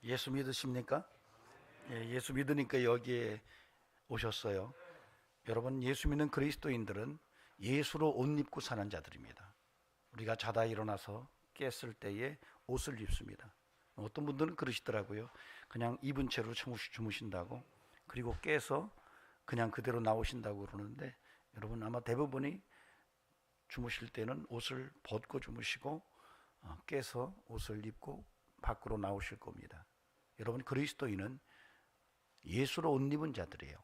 예수 믿으십니까? 예수 믿으니까 여기에 오셨어요. 여러분, 예수 믿는 그리스도인들은 예수로 옷 입고 사는 자들입니다. 우리가 자다 일어나서 깼을 때에 옷을 입습니다. 어떤 분들은 그러시더라고요. 그냥 입은 채로 주무신다고, 그리고 깨서 그냥 그대로 나오신다고 그러는데, 여러분 아마 대부분이 주무실 때는 옷을 벗고 주무시고 깨서 옷을 입고 밖으로 나오실 겁니다. 여러분, 그리스도인은 예수로 옷 입은 자들이에요.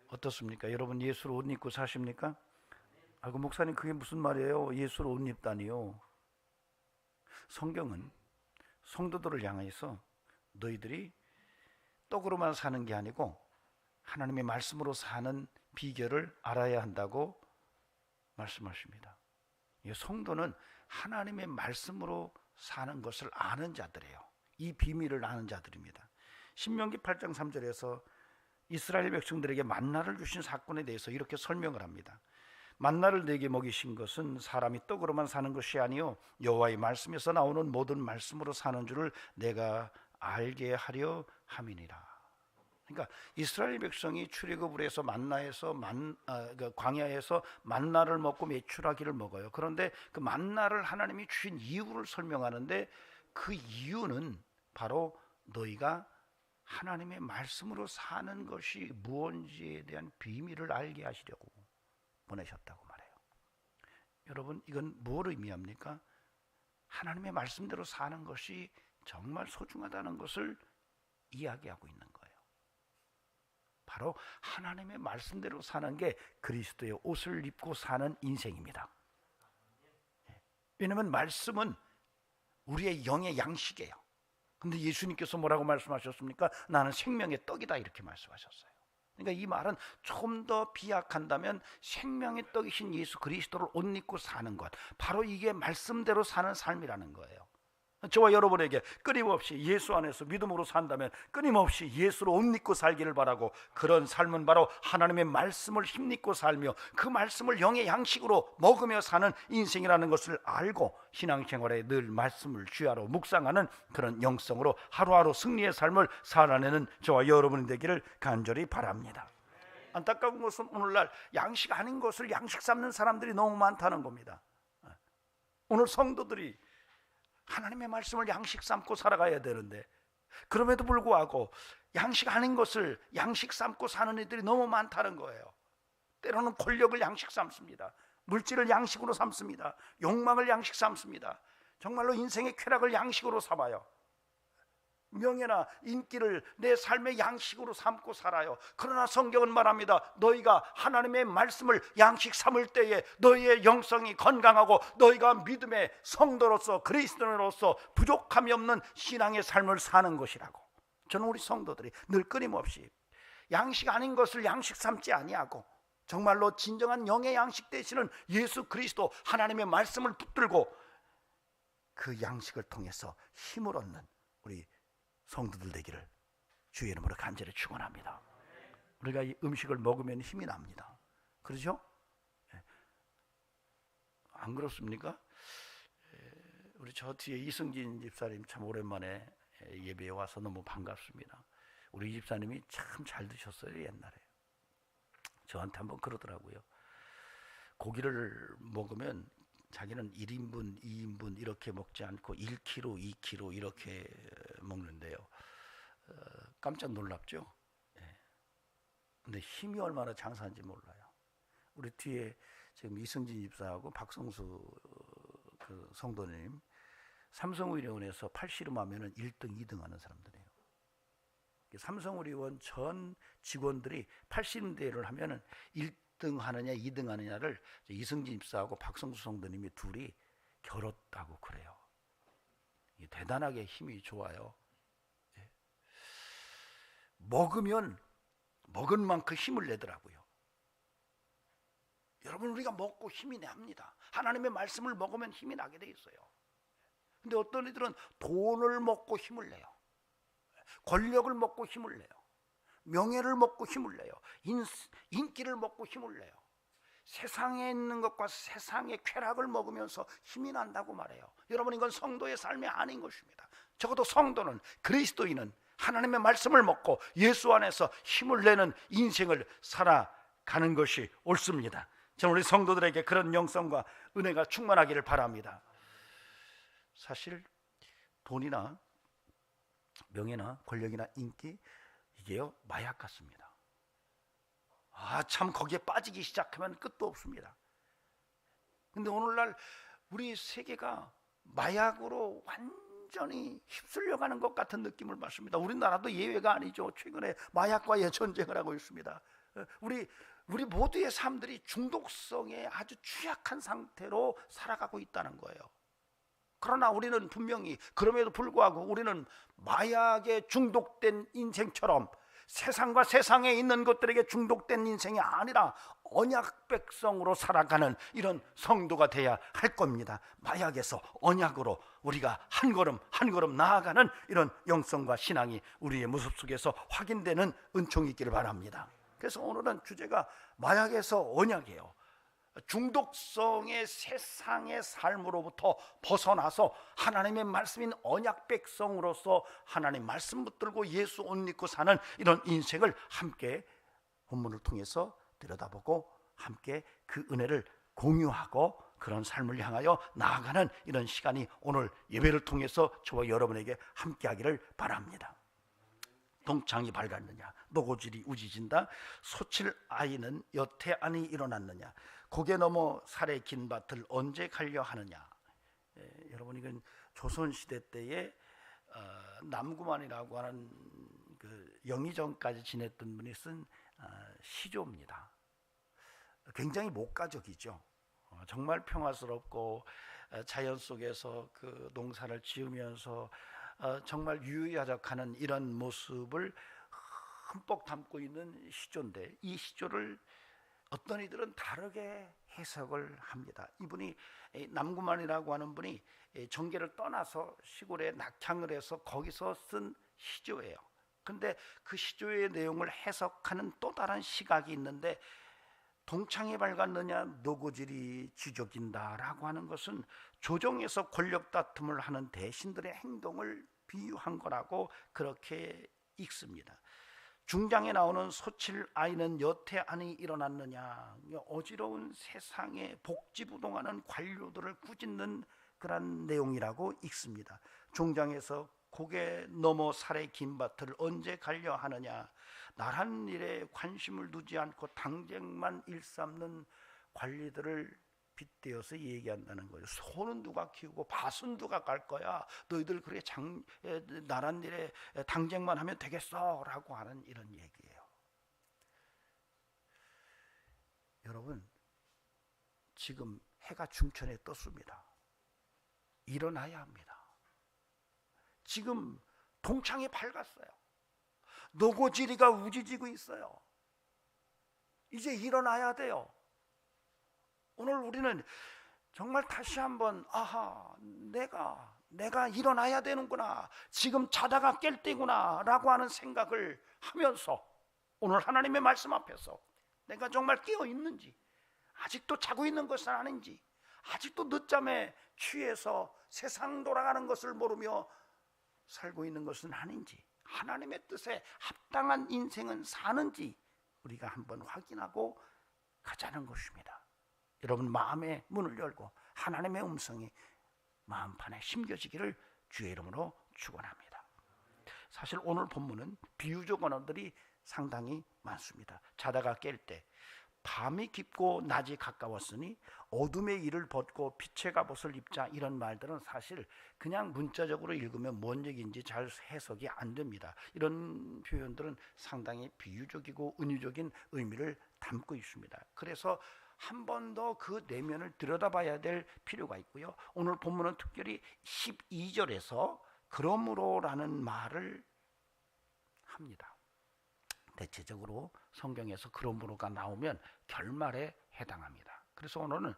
어떻습니까? 여러분, 예수로 옷 입고 사십니까? 그 목사님, 그게 무슨 말이에요? 예수로 옷 입다니요. 성경은 성도들을 향해서 너희들이 떡으로만 사는 게 아니고 하나님의 말씀으로 사는 비결을 알아야 한다고 말씀하십니다. 성도는 하나님의 말씀으로 사는 것을 아는 자들이에요. 이 비밀을 아는 자들입니다. 신명기 8장 3절에서 이스라엘 백성들에게 만나를 주신 사건에 대해서 이렇게 설명을 합니다. 만나를 내게 먹이신 것은 사람이 떡으로만 사는 것이 아니요 여호와의 말씀에서 나오는 모든 말씀으로 사는 줄을 내가 알게 하려 함이니라. 그러니까 이스라엘 백성이 출애굽을 해서 만나에서 광야에서 만나를 먹고 메추라기를 먹어요. 그런데 그 만나를 하나님이 주신 이유를 설명하는데, 그 이유는 바로 너희가 하나님의 말씀으로 사는 것이 무엇인지에 대한 비밀을 알게 하시려고 보내셨다고 말해요. 여러분, 이건 뭘 의미합니까? 하나님의 말씀대로 사는 것이 정말 소중하다는 것을 이야기하고 있는 거예요. 바로 하나님의 말씀대로 사는 게 그리스도의 옷을 입고 사는 인생입니다. 왜냐하면 말씀은 우리의 영의 양식이에요. 근데 예수님께서 뭐라고 말씀하셨습니까? 나는 생명의 떡이다, 이렇게 말씀하셨어요. 그러니까 이 말은 좀 더 비약한다면 생명의 떡이신 예수 그리스도를 옷 입고 사는 것, 바로 이게 말씀대로 사는 삶이라는 거예요. 저와 여러분에게 끊임없이 예수 안에서 믿음으로 산다면 끊임없이 예수로 옷 입고 살기를 바라고, 그런 삶은 바로 하나님의 말씀을 힘입고 살며 그 말씀을 영의 양식으로 먹으며 사는 인생이라는 것을 알고 신앙생활에 늘 말씀을 주야로 묵상하는 그런 영성으로 하루하루 승리의 삶을 살아내는 저와 여러분이 되기를 간절히 바랍니다. 안타까운 것은 오늘날 양식 아닌 것을 양식 삼는 사람들이 너무 많다는 겁니다. 오늘 성도들이 하나님의 말씀을 양식 삼고 살아가야 되는데, 그럼에도 불구하고 양식 아닌 것을 양식 삼고 사는 애들이 너무 많다는 거예요. 때로는 권력을 양식 삼습니다. 물질을 양식으로 삼습니다. 욕망을 양식 삼습니다. 정말로 인생의 쾌락을 양식으로 삼아요. 명예나 인기를 내 삶의 양식으로 삼고 살아요. 그러나 성경은 말합니다. 너희가 하나님의 말씀을 양식 삼을 때에 너희의 영성이 건강하고 너희가 믿음의 성도로서 그리스도인으로서 부족함이 없는 신앙의 삶을 사는 것이라고. 저는 우리 성도들이 늘 끊임없이 양식 아닌 것을 양식 삼지 아니하고 정말로 진정한 영의 양식 되시는 예수 그리스도 하나님의 말씀을 붙들고 그 양식을 통해서 힘을 얻는 우리 성도들 되기를 주의 이름으로 간절히 축원합니다. 우리가 이 음식을 먹으면 힘이 납니다. 그렇죠? 안 그렇습니까? 우리 저 뒤에 이승진 집사님 참 오랜만에 예배에 와서 너무 반갑습니다. 우리 집사님이 참 잘 드셨어요. 옛날에 저한테 한번 그러더라고요. 고기를 먹으면 자기는 1인분, 2인분 이렇게 먹지 않고 1kg, 2kg 이렇게 먹는데요. 깜짝 놀랍죠? 근데 힘이 얼마나 장사한지 몰라요. 우리 뒤에 지금 이승진 집사하고 박성수 그 성도님, 삼성의료원에서 팔씨름하면 1등, 2등 하는 사람들이에요. 삼성의료원 전 직원들이 팔씨름대회를 하면 1등 하느냐 2등 하느냐를 이승진 집사하고 박성수 성도님이 둘이 겨뤘다고 그래요. 대단하게 힘이 좋아요. 먹으면 먹은 만큼 힘을 내더라고요. 여러분, 우리가 먹고 힘이 납니다. 하나님의 말씀을 먹으면 힘이 나게 돼 있어요. 근데 어떤 이들은 돈을 먹고 힘을 내요. 권력을 먹고 힘을 내요. 명예를 먹고 힘을 내요. 인기를 먹고 힘을 내요. 세상에 있는 것과 세상의 쾌락을 먹으면서 힘이 난다고 말해요. 여러분, 이건 성도의 삶이 아닌 것입니다. 적어도 성도는, 그리스도인은 하나님의 말씀을 먹고 예수 안에서 힘을 내는 인생을 살아가는 것이 옳습니다. 저는 우리 성도들에게 그런 영성과 은혜가 충만하기를 바랍니다. 사실 돈이나 명예나 권력이나 인기, 이게요 마약 같습니다. 참 거기에 빠지기 시작하면 끝도 없습니다. 근데 오늘날 우리 세계가 마약으로 완전히 휩쓸려가는 것 같은 느낌을 받습니다. 우리나라도 예외가 아니죠. 최근에 마약과의 전쟁을 하고 있습니다. 우리 모두의 삶들이 중독성에 아주 취약한 상태로 살아가고 있다는 거예요. 그러나 우리는 분명히 그럼에도 불구하고 우리는 마약에 중독된 인생처럼 세상과 세상에 있는 것들에게 중독된 인생이 아니라 언약 백성으로 살아가는 이런 성도가 돼야 할 겁니다. 마약에서 언약으로 우리가 한 걸음 한 걸음 나아가는 이런 영성과 신앙이 우리의 모습 속에서 확인되는 은총이 있기를 바랍니다. 그래서 오늘은 주제가 마약에서 언약이에요. 중독성의 세상의 삶으로부터 벗어나서 하나님의 말씀인 언약 백성으로서 하나님 말씀 붙들고 예수 옷 입고 사는 이런 인생을 함께 본문을 통해서 들여다보고 함께 그 은혜를 공유하고 그런 삶을 향하여 나아가는 이런 시간이 오늘 예배를 통해서 저와 여러분에게 함께하기를 바랍니다. 동창이 밝았느냐, 노고질이 우지진다, 소칠 아이는 여태 안이 일어났느냐, 고개 넘어 살에 긴 밭을 언제 갈려 하느냐. 여러분, 이건 조선시대 때에 남구만이라고 하는 그 영의정까지 지냈던 분이 쓴 시조입니다. 굉장히 목가적이죠. 정말 평화스럽고 자연 속에서 그 농사를 지으면서 정말 유유자적하는 이런 모습을 흠뻑 담고 있는 시조인데, 이 시조를 어떤 이들은 다르게 해석을 합니다. 이분이 남구만이라고 하는 분이 정계를 떠나서 시골에 낙향을 해서 거기서 쓴 시조예요. 근데 그 시조의 내용을 해석하는 또 다른 시각이 있는데, 동창이 밝았느냐 노고질이 쥐저긴다라고 하는 것은 조정에서 권력 다툼을 하는 대신들의 행동을 비유한 거라고 그렇게 읽습니다. 중장에 나오는 소칠 아이는 여태 안이 일어났느냐, 어지러운 세상에 복지부동하는 관료들을 꾸짖는 그런 내용이라고 읽습니다. 중장에서 고개 넘어 살의 긴 밭을 언제 갈려 하느냐, 나란 일에 관심을 두지 않고 당쟁만 일삼는 관리들을 빗대어서 얘기한다는 거예요. 소는 누가 키우고 밭은 누가 갈 거야, 너희들 그래 나란 일에 당쟁만 하면 되겠어 라고 하는 이런 얘기예요. 여러분, 지금 해가 중천에 떴습니다. 일어나야 합니다. 지금 동창이 밝았어요. 노고지리가 우지지고 있어요. 이제 일어나야 돼요. 오늘 우리는 정말 다시 한번 내가 일어나야 되는구나, 지금 자다가 깰 때구나 라고 하는 생각을 하면서 오늘 하나님의 말씀 앞에서 내가 정말 깨어 있는지, 아직도 자고 있는 것은 아닌지, 아직도 늦잠에 취해서 세상 돌아가는 것을 모르며 살고 있는 것은 아닌지, 하나님의 뜻에 합당한 인생은 사는지 우리가 한번 확인하고 가자는 것입니다. 여러분, 마음의 문을 열고 하나님의 음성이 마음판에 심겨지기를 주의 이름으로 축원합니다. 사실 오늘 본문은 비유적 언어들이 상당히 많습니다. 자다가 깰 때 밤이 깊고 낮이 가까웠으니 어둠의 일을 벗고 빛의 갑옷을 입자, 이런 말들은 사실 그냥 문자적으로 읽으면 뭔 얘기인지 잘 해석이 안 됩니다. 이런 표현들은 상당히 비유적이고 은유적인 의미를 담고 있습니다. 그래서 한 번 더 그 내면을 들여다봐야 될 필요가 있고요. 오늘 본문은 특별히 12절에서 그러므로라는 말을 합니다. 대체적으로 성경에서 그러므로가 나오면 결말에 해당합니다. 그래서 오늘은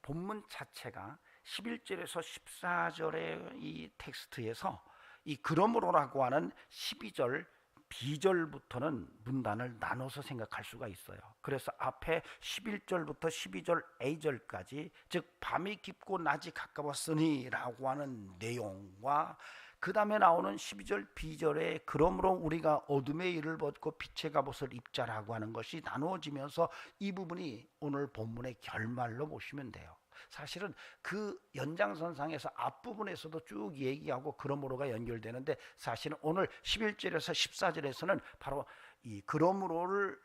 본문 자체가 11절에서 14절의 이 텍스트에서 이 그러므로라고 하는 12절 B절부터는 문단을 나눠서 생각할 수가 있어요. 그래서 앞에 11절부터 12절 A절까지, 즉 밤이 깊고 낮이 가까웠으니 라고 하는 내용과 그 다음에 나오는 12절 B절에 그러므로 우리가 어둠의 일을 벗고 빛의 갑옷을 입자라고 하는 것이 나누어지면서 이 부분이 오늘 본문의 결말로 보시면 돼요. 사실은 그 연장선상에서 앞부분에서도 쭉 얘기하고 그러므로가 연결되는데, 사실은 오늘 11절에서 14절에서는 바로 이 그러므로를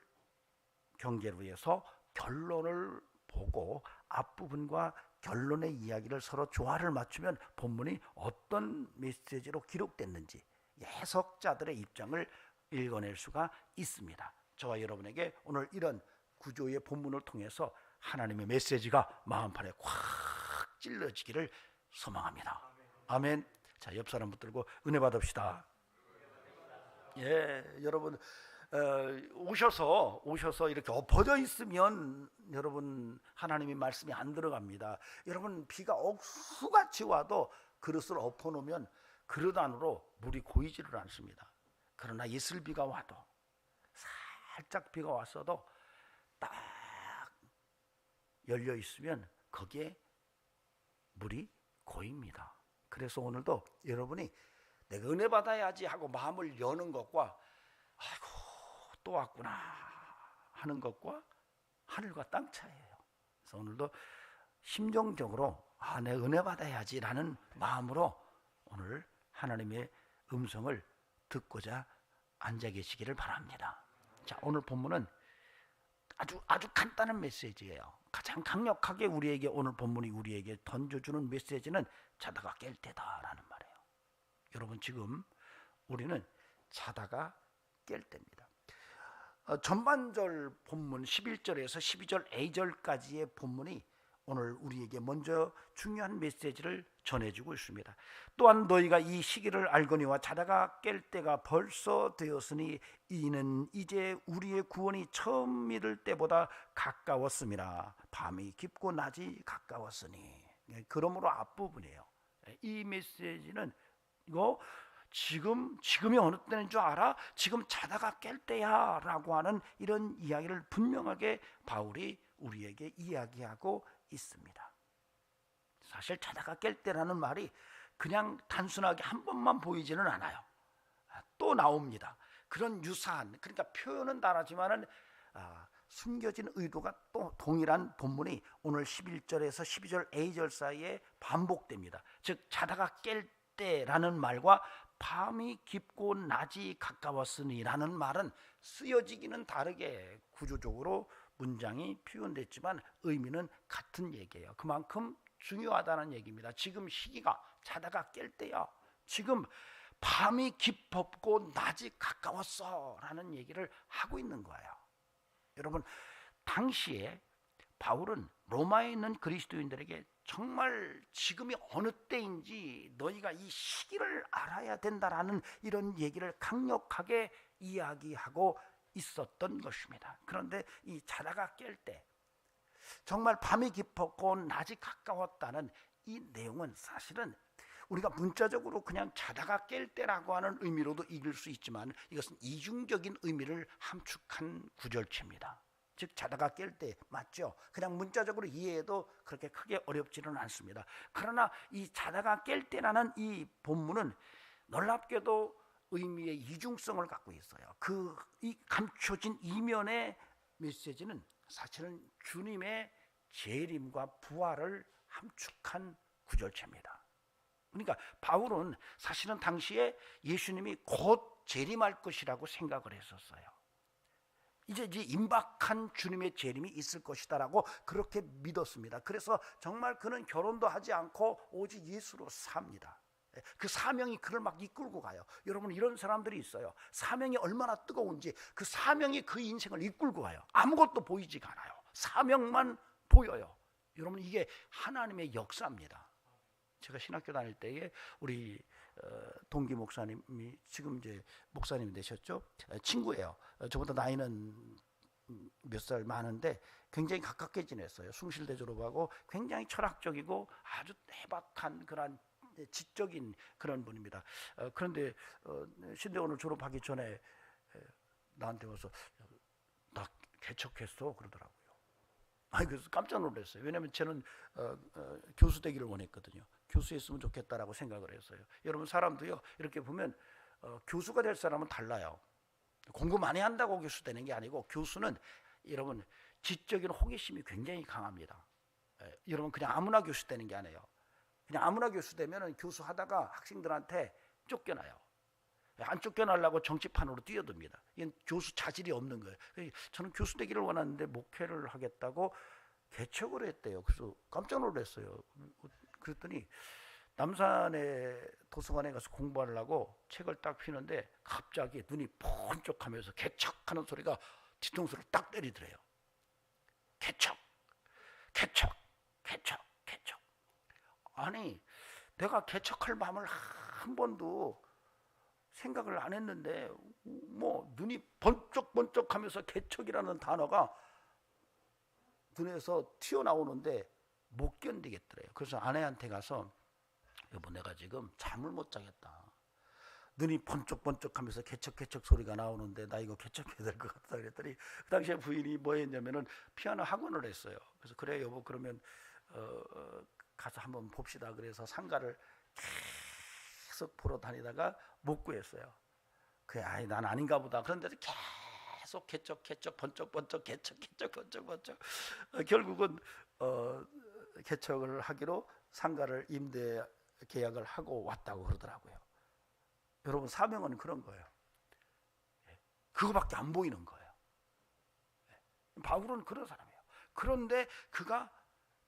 경계로 해서 결론을 보고 앞부분과 결론의 이야기를 서로 조화를 맞추면 본문이 어떤 메시지로 기록됐는지 해석자들의 입장을 읽어낼 수가 있습니다. 저와 여러분에게 오늘 이런 구조의 본문을 통해서 하나님의 메시지가 마음판에 콱 찔러지기를 소망합니다. 아멘. 자, 옆 사람 붙들고 은혜 받읍시다. 예, 여러분 오셔서 이렇게 엎어져 있으면 여러분 하나님의 말씀이 안 들어갑니다. 여러분 비가 억수같이 와도 그릇을 엎어놓으면 그릇 안으로 물이 고이지를 않습니다. 그러나 이슬비가 와도 살짝 비가 왔어도 딱 열려 있으면 거기에 물이 고입니다. 그래서 오늘도 여러분이 내가 은혜 받아야지 하고 마음을 여는 것과 아이고 또 왔구나 하는 것과 하늘과 땅 차이예요. 그래서 오늘도 심정적으로 내 은혜 받아야지 라는 마음으로 오늘 하나님의 음성을 듣고자 앉아 계시기를 바랍니다. 자, 오늘 본문은 아주 간단한 메시지예요. 가장 강력하게 우리에게 오늘 본문이 우리에게 던져주는 메시지는 자다가 깰 때다라는 말이에요. 여러분 지금 우리는 자다가 깰 때입니다. 전반절 본문 11절에서 12절 A절까지의 본문이 오늘 우리에게 먼저 중요한 메시지를 전해주고 있습니다. 또한 너희가 이 시기를 알거니와 자다가 깰 때가 벌써 되었으니 이는 이제 우리의 구원이 처음 이를 때보다 가까웠음이라. 밤이 깊고 낮이 가까웠으니. 그러므로 앞부분이에요. 이 메시지는 이거 지금이 어느 때인 줄 알아? 지금 자다가 깰 때야 라고 하는 이런 이야기를 분명하게 바울이 우리에게 이야기하고 있습니다. 사실 자다가 깰 때라는 말이 그냥 단순하게 한 번만 보이지는 않아요. 또 나옵니다. 그런 유사한, 그러니까 표현은 다르지만은 숨겨진 의도가 또 동일한 본문이 오늘 11절에서 12절 A절 사이에 반복됩니다. 즉 자다가 깰 때라는 말과 밤이 깊고 낮이 가까웠으니 라는 말은 쓰여지기는 다르게 구조적으로 문장이 표현됐지만 의미는 같은 얘기예요. 그만큼 중요하다는 얘기입니다. 지금 시기가 자다가 깰 때야. 지금 밤이 깊었고 낮이 가까웠어 라는 얘기를 하고 있는 거예요. 여러분 당시에 바울은 로마에 있는 그리스도인들에게 정말 지금이 어느 때인지 너희가 이 시기를 알아야 된다라는 이런 얘기를 강력하게 이야기하고 있었던 것입니다. 그런데 이 자다가 깰 때 정말 밤이 깊었고 낮이 가까웠다는 이 내용은 사실은 우리가 문자적으로 그냥 자다가 깰 때라고 하는 의미로도 읽을 수 있지만 이것은 이중적인 의미를 함축한 구절체입니다. 즉 자다가 깰 때 맞죠? 그냥 문자적으로 이해해도 그렇게 크게 어렵지는 않습니다. 그러나 이 자다가 깰 때라는 이 본문은 놀랍게도 의미의 이중성을 갖고 있어요. 이 감춰진 이면의 메시지는 사실은 주님의 재림과 부활을 함축한 구절체입니다. 그러니까 바울은 사실은 당시에 예수님이 곧 재림할 것이라고 생각을 했었어요. 이제 임박한 주님의 재림이 있을 것이다라고 그렇게 믿었습니다. 그래서 정말 그는 결혼도 하지 않고 오직 예수로 삽니다. 그 사명이 그를 막 이끌고 가요. 여러분 이런 사람들이 있어요. 사명이 얼마나 뜨거운지 그 사명이 그 인생을 이끌고 가요. 아무것도 보이지가 않아요. 사명만 보여요. 여러분 이게 하나님의 역사입니다. 제가 신학교 다닐 때에 우리 동기 목사님이 지금 이제 목사님이 되셨죠. 친구예요. 저보다 나이는 몇 살 많은데 굉장히 가깝게 지냈어요. 숭실대 졸업하고 굉장히 철학적이고 아주 해박한 그런 지적인 그런 분입니다. 그런데 신대원을 졸업하기 전에 나한테 와서 나 개척했어 그러더라고요. 그래서 깜짝 놀랐어요. 왜냐하면 저는 교수 되기를 원했거든요. 교수했으면 좋겠다라고 생각을 했어요. 여러분 사람도요 이렇게 보면 교수가 될 사람은 달라요. 공부 많이 한다고 교수 되는 게 아니고 교수는 여러분 지적인 호기심이 굉장히 강합니다. 여러분 그냥 아무나 교수 되는 게 아니에요. 그냥 아무나 교수 되면 교수 하다가 학생들한테 쫓겨나요. 안 쫓겨나려고 정치판으로 뛰어듭니다. 이건 교수 자질이 없는 거예요. 저는 교수 되기를 원하는데 목회를 하겠다고 개척을 했대요. 그래서 깜짝 놀랐어요. 그랬더니 남산의 도서관에 가서 공부하려고 책을 딱 피는데 갑자기 눈이 번쩍하면서 개척하는 소리가 뒤통수를 딱 때리더래요. 개척, 개척, 개척, 개척. 아니 내가 개척할 마음을 한 번도 생각을 안 했는데 뭐 눈이 번쩍번쩍하면서 개척이라는 단어가 눈에서 튀어나오는데 못 견디겠더래요. 그래서 아내한테 가서 여보 내가 지금 잠을 못 자겠다. 눈이 번쩍번쩍하면서 개척 소리가 나오는데 나 이거 개척해야 될 것 같다 그랬더니 그 당시에 부인이 뭐 했냐면은 피아노 학원을 했어요. 그래서 그래 여보 그러면 가서 한번 봅시다. 그래서 상가를 계속 보러 다니다가 못 구했어요. 그래, 난 아닌가 보다. 그런데 계속 개척, 번쩍, 개척, 번쩍. 결국은 개척을 하기로 상가를 임대 계약을 하고 왔다고 그러더라고요. 여러분 사명은 그런 거예요. 그거밖에 안 보이는 거예요. 바울은 그런 사람이에요. 그런데 그가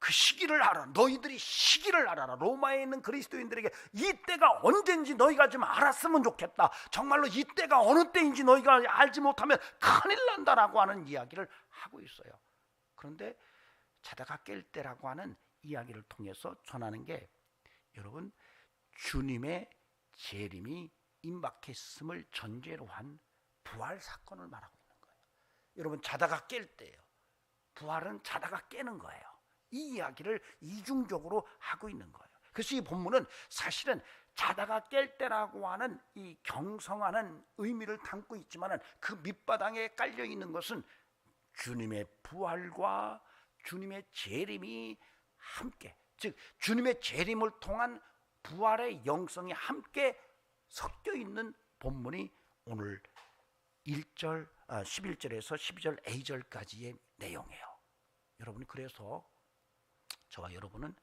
그 시기를 알아. 너희들이 시기를 알아라. 로마에 있는 그리스도인들에게 이때가 언젠지 너희가 좀 알았으면 좋겠다. 정말로 이때가 어느 때인지 너희가 알지 못하면 큰일 난다라고 하는 이야기를 하고 있어요. 그런데 자다가 깰 때라고 하는 이야기를 통해서 전하는 게 여러분 주님의 재림이 임박했음을 전제로 한 부활 사건을 말하고 있는 거예요. 여러분 자다가 깰 때예요. 부활은 자다가 깨는 거예요. 이 이야기를 이중적으로 하고 있는 거예요. 그래서 이 본문은 사실은 자다가 깰 때라고 하는 이 경성하는 의미를 담고 있지만 그 밑바닥에 깔려 있는 것은 주님의 부활과 주님의 재림이 함께, 즉 주님의 재림을 통한 부활의 영성이 함께 섞여 있는 본문이 오늘 11절에서 12절 A절까지의 내용이에요. 여러분 그래서 저와 여러분은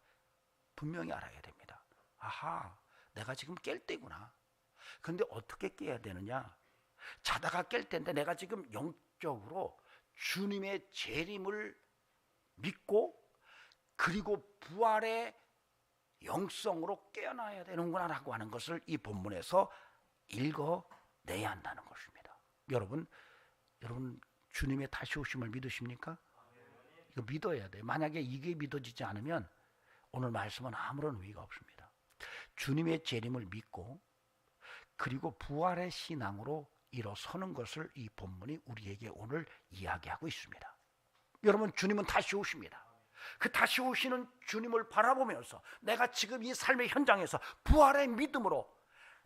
분명히 알아야 됩니다. 아하, 내가 지금 깰 때구나. 그런데 어떻게 깨야 되느냐? 자다가 깰 때인데 내가 지금 영적으로 주님의 재림을 믿고 그리고 부활의 영성으로 깨어나야 되는구나 라고 하는 것을 이 본문에서 읽어내야 한다는 것입니다. 여러분 주님의 다시 오심을 믿으십니까? 이거 믿어야 돼요. 만약에 이게 믿어지지 않으면 오늘 말씀은 아무런 의미가 없습니다. 주님의 재림을 믿고 그리고 부활의 신앙으로 일어서는 것을 이 본문이 우리에게 오늘 이야기하고 있습니다. 여러분 주님은 다시 오십니다. 그 다시 오시는 주님을 바라보면서 내가 지금 이 삶의 현장에서 부활의 믿음으로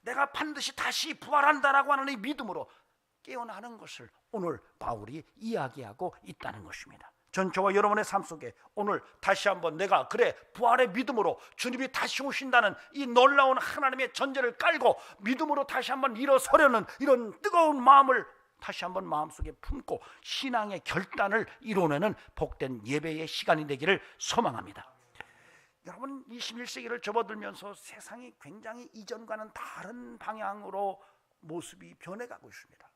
내가 반드시 다시 부활한다라고 하는 이 믿음으로 깨어나는 것을 오늘 바울이 이야기하고 있다는 것입니다. 전 저와 여러분의 삶 속에 오늘 다시 한번 내가 그래 부활의 믿음으로 주님이 다시 오신다는 이 놀라운 하나님의 전제를 깔고 믿음으로 다시 한번 일어서려는 이런 뜨거운 마음을 다시 한번 마음속에 품고 신앙의 결단을 이뤄내는 복된 예배의 시간이 되기를 소망합니다. 여러분 21세기를 접어들면서 세상이 굉장히 이전과는 다른 방향으로 모습이 변해가고 있습니다.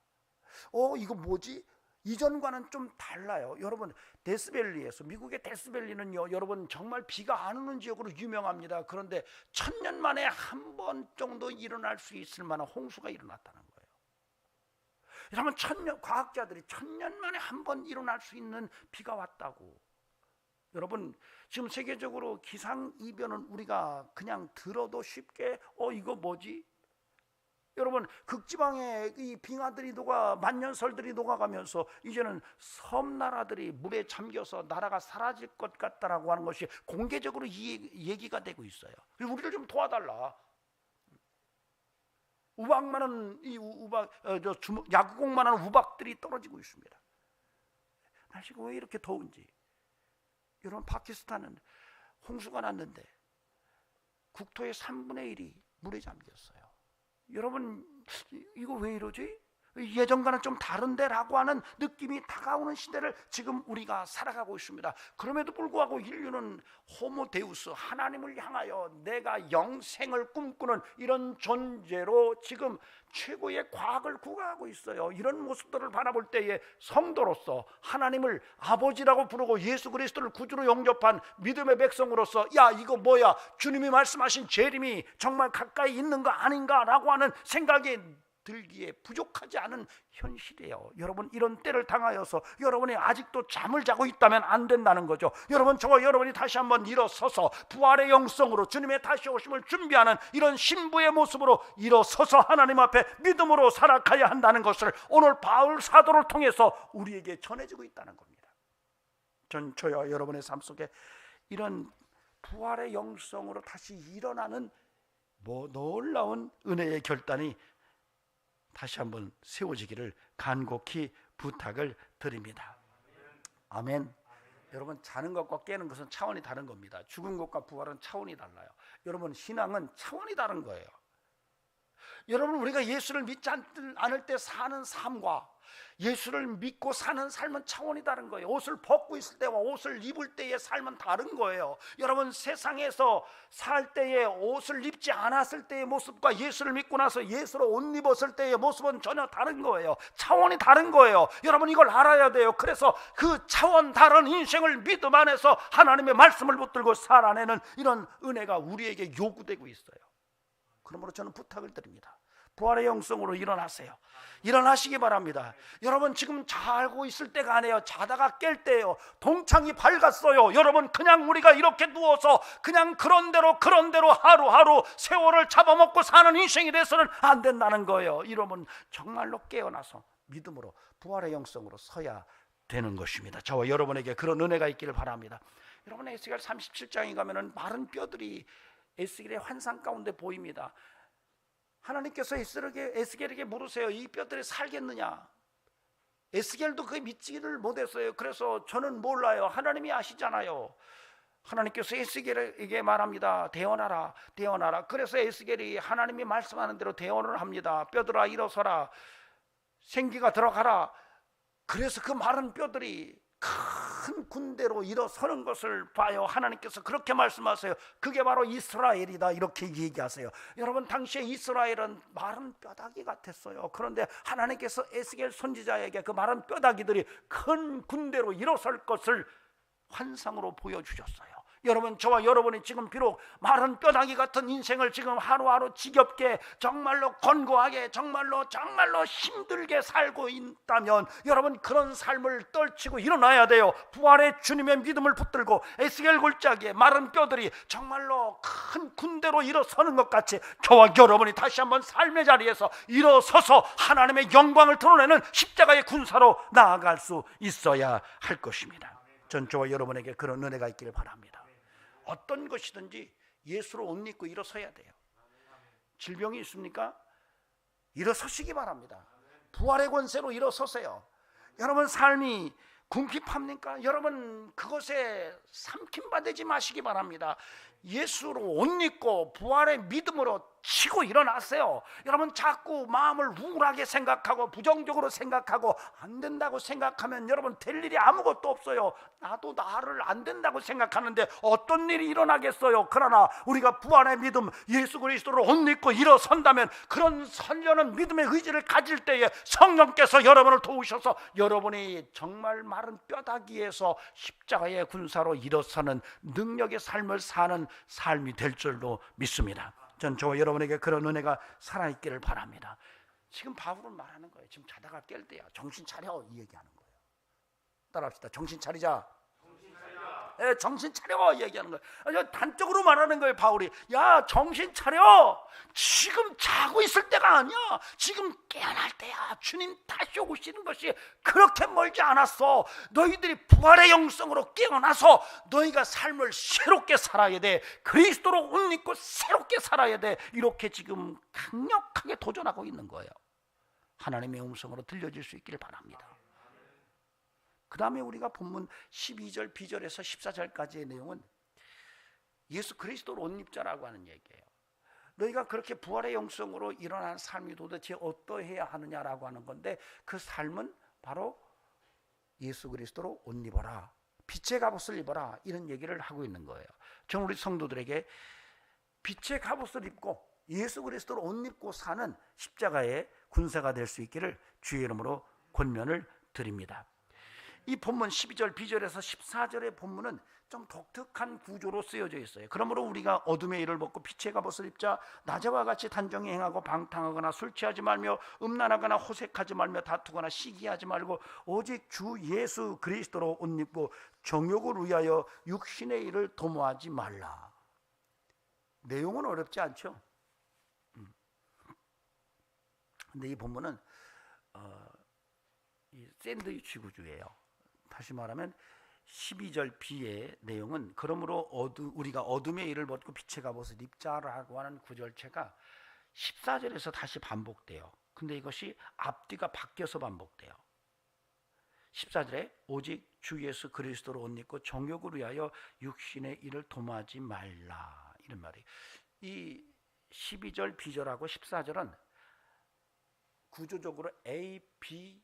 이거 뭐지? 이전과는 좀 달라요. 여러분 데스밸리에서 미국의 데스밸리는요 여러분 정말 비가 안 오는 지역으로 유명합니다. 그런데 1000년 만에 한 번 정도 일어날 수 있을 만한 홍수가 일어났다는 거예요. 여러분 과학자들이 1000년 만에 한 번 일어날 수 있는 비가 왔다고. 여러분 지금 세계적으로 기상이변은 우리가 그냥 들어도 쉽게 이거 뭐지? 여러분 극지방에 이 빙하들이 만년설들이 녹아가면서 이제는 섬나라들이 물에 잠겨서 나라가 사라질 것 같다라고 하는 것이 공개적으로 얘기가 되고 있어요. 우리를 좀 도와달라. 우박만한 이 우박 야구공만한 우박들이 떨어지고 있습니다. 날씨가 왜 이렇게 더운지. 여러분, 파키스탄은 홍수가 났는데 국토의 3분의 1이 물에 잠겼어요. 여러분, 이거 왜 이러지? 예전과는 좀 다른데라고 하는 느낌이 다가오는 시대를 지금 우리가 살아가고 있습니다. 그럼에도 불구하고 인류는 호모데우스, 하나님을 향하여 내가 영생을 꿈꾸는 이런 존재로 지금 최고의 과학을 구가하고 있어요. 이런 모습들을 바라볼 때에 성도로서 하나님을 아버지라고 부르고 예수 그리스도를 구주로 영접한 믿음의 백성으로서, 야, 이거 뭐야, 주님이 말씀하신 재림이 정말 가까이 있는 거 아닌가라고 하는 생각이 들기에 부족하지 않은 현실이에요. 여러분, 이런 때를 당하여서 여러분이 아직도 잠을 자고 있다면 안 된다는 거죠. 여러분, 저와 여러분이 다시 한번 일어서서 부활의 영성으로 주님의 다시 오심을 준비하는 이런 신부의 모습으로 일어서서 하나님 앞에 믿음으로 살아가야 한다는 것을 오늘 바울 사도를 통해서 우리에게 전해지고 있다는 겁니다. 저와 여러분의 삶 속에 이런 부활의 영성으로 다시 일어나는 놀라운 은혜의 결단이 다시 한번 세워지기를 간곡히 부탁을 드립니다. 아멘. 여러분, 자는 것과 깨는 것은 차원이 다른 겁니다. 죽은 것과 부활은 차원이 달라요. 여러분, 신앙은 차원이 다른 거예요. 여러분, 우리가 예수를 믿지 않을 때 사는 삶과 예수를 믿고 사는 삶은 차원이 다른 거예요. 옷을 벗고 있을 때와 옷을 입을 때의 삶은 다른 거예요. 여러분, 세상에서 살 때의 옷을 입지 않았을 때의 모습과 예수를 믿고 나서 예수로 옷 입었을 때의 모습은 전혀 다른 거예요. 차원이 다른 거예요. 여러분, 이걸 알아야 돼요. 그래서 그 차원 다른 인생을 믿음 안에서 하나님의 말씀을 붙들고 살아내는 이런 은혜가 우리에게 요구되고 있어요. 그러므로 저는 부탁을 드립니다. 부활의 영성으로 일어나세요. 일어나시기 바랍니다. 여러분, 지금 자고 있을 때가 아니에요. 자다가 깰 때예요. 동창이 밝았어요. 여러분, 그냥 우리가 이렇게 누워서 그냥 그런 대로 하루하루 세월을 잡아먹고 사는 인생이 돼서는 안 된다는 거예요. 이러면 정말로 깨어나서 믿음으로 부활의 영성으로 서야 되는 것입니다. 저와 여러분에게 그런 은혜가 있기를 바랍니다. 여러분, 에스겔 37장에 가면은 마른 뼈들이 에스겔의 환상 가운데 보입니다. 하나님께서 에스겔에게 물으세요. 이 뼈들이 살겠느냐? 에스겔도 그게 믿지를 못했어요. 그래서 저는 몰라요. 하나님이 아시잖아요. 하나님께서 에스겔에게 말합니다. 대언하라, 대언하라. 그래서 에스겔이 하나님이 말씀하는 대로 대언을 합니다. 뼈들아, 일어서라, 생기가 들어가라. 그래서 그 마른 뼈들이 큰 군대로 일어서는 것을 봐요. 하나님께서 그렇게 말씀하세요. 그게 바로 이스라엘이다, 이렇게 얘기하세요. 여러분, 당시에 이스라엘은 마른 뼈다귀 같았어요. 그런데 하나님께서 에스겔 선지자에게 그 마른 뼈다귀들이 큰 군대로 일어설 것을 환상으로 보여주셨어요. 여러분, 저와 여러분이 지금 비록 마른 뼈다귀 같은 인생을 지금 하루하루 지겹게, 정말로 권고하게, 정말로 힘들게 살고 있다면 여러분, 그런 삶을 떨치고 일어나야 돼요. 부활의 주님의 믿음을 붙들고 에스겔 골짜기에 마른 뼈들이 정말로 큰 군대로 일어서는 것 같이 저와 여러분이 다시 한번 삶의 자리에서 일어서서 하나님의 영광을 드러내는 십자가의 군사로 나아갈 수 있어야 할 것입니다. 전 저와 여러분에게 그런 은혜가 있기를 바랍니다. 어떤 것이든지 예수로 옷 입고 일어서야 돼요. 질병이 있습니까? 일어서시기 바랍니다. 부활의 권세로 일어서세요. 여러분, 삶이 궁핍합니까? 여러분, 그것에 삼킴받지 마시기 바랍니다. 예수로 옷 입고 부활의 믿음으로 치고 일어나세요. 여러분, 자꾸 마음을 우울하게 생각하고 부정적으로 생각하고 안 된다고 생각하면 여러분, 될 일이 아무것도 없어요. 나도 나를 안 된다고 생각하는데 어떤 일이 일어나겠어요. 그러나 우리가 부활의 믿음, 예수 그리스도를 옷 입고 일어선다면 그런 선련한 믿음의 의지를 가질 때에 성령께서 여러분을 도우셔서 여러분이 정말 마른 뼈다귀에서 십자가의 군사로 일어서는 능력의 삶을 사는 삶이 될 줄로 믿습니다. 전 저와 여러분에게 그런 은혜가 살아있기를 바랍니다. 지금 바울은 말하는 거예요. 지금 자다가 깰 때야. 정신 차려, 이 얘기하는 거예요. 따라합시다. 정신 차리자. 정신 차려, 얘기하는 거예요. 단적으로 말하는 거예요. 바울이, 야, 정신 차려. 지금 자고 있을 때가 아니야. 지금 깨어날 때야. 주님 다시 오시는 것이 그렇게 멀지 않았어. 너희들이 부활의 영성으로 깨어나서 너희가 삶을 새롭게 살아야 돼. 그리스도로 옷 입고 새롭게 살아야 돼. 이렇게 지금 강력하게 도전하고 있는 거예요. 하나님의 음성으로 들려질 수 있기를 바랍니다. 그 다음에 우리가 본문 12절 B절에서 14절까지의 내용은 예수 그리스도로 옷 입자라고 하는 얘기예요. 너희가 그렇게 부활의 영성으로 일어난 삶이 도대체 어떠해야 하느냐라고 하는 건데, 그 삶은 바로 예수 그리스도로 옷 입어라, 빛의 갑옷을 입어라, 이런 얘기를 하고 있는 거예요. 저는 우리 성도들에게 빛의 갑옷을 입고 예수 그리스도로 옷 입고 사는 십자가의 군사가 될 수 있기를 주의 이름으로 권면을 드립니다. 이 본문 12절 B절에서 14절의 본문은 좀 독특한 구조로 쓰여져 있어요. 그러므로 우리가 어둠의 일을 벗고 빛의 갑옷을 입자. 낮에와 같이 단정히 행하고 방탕하거나 술 취하지 말며 음란하거나 호색하지 말며 다투거나 시기하지 말고 오직 주 예수 그리스도로 옷 입고 정욕을 위하여 육신의 일을 도모하지 말라. 내용은 어렵지 않죠? 근데 이 본문은 이 샌드위치 구조예요. 다시 말하면 12절 B의 내용은 그러므로 우리가 어둠의 일을 벗고 빛의 갑옷을 입자라고 하는 구절체가 14절에서 다시 반복돼요. 근데 이것이 앞뒤가 바뀌어서 반복돼요. 14절에 오직 주 예수 그리스도로 옷 입고 정욕을 위하여 육신의 일을 도모하지 말라, 이런 말이에요. 이 12절 B절하고 14절은 구조적으로 A, B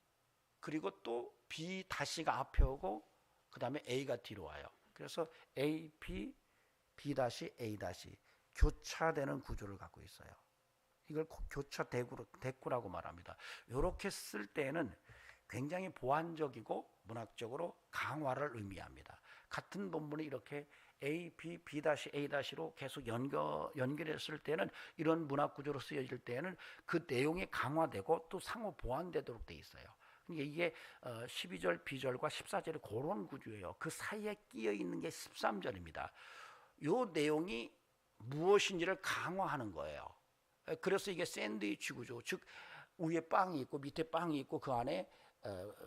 그리고 또 B 다시가 앞에 오고 그 다음에 A가 뒤로 와요. 그래서 A, B, B 다시, A 다시 교차되는 구조를 갖고 있어요. 이걸 교차 대구라고 말합니다. 이렇게 쓸 때는 굉장히 보완적이고 문학적으로 강화를 의미합니다. 같은 본문이 이렇게 A, B, B 다시, A 다시로 계속 연결했을 때는, 이런 문학 구조로 쓰여질 때는 그 내용이 강화되고 또 상호 보완되도록 돼 있어요. 이게 12절 B절과 14절의 그런 구조예요. 그 사이에 끼어 있는 게 13절입니다. 이 내용이 무엇인지를 강화하는 거예요. 그래서 이게 샌드위치 구조, 즉 위에 빵이 있고 밑에 빵이 있고 그 안에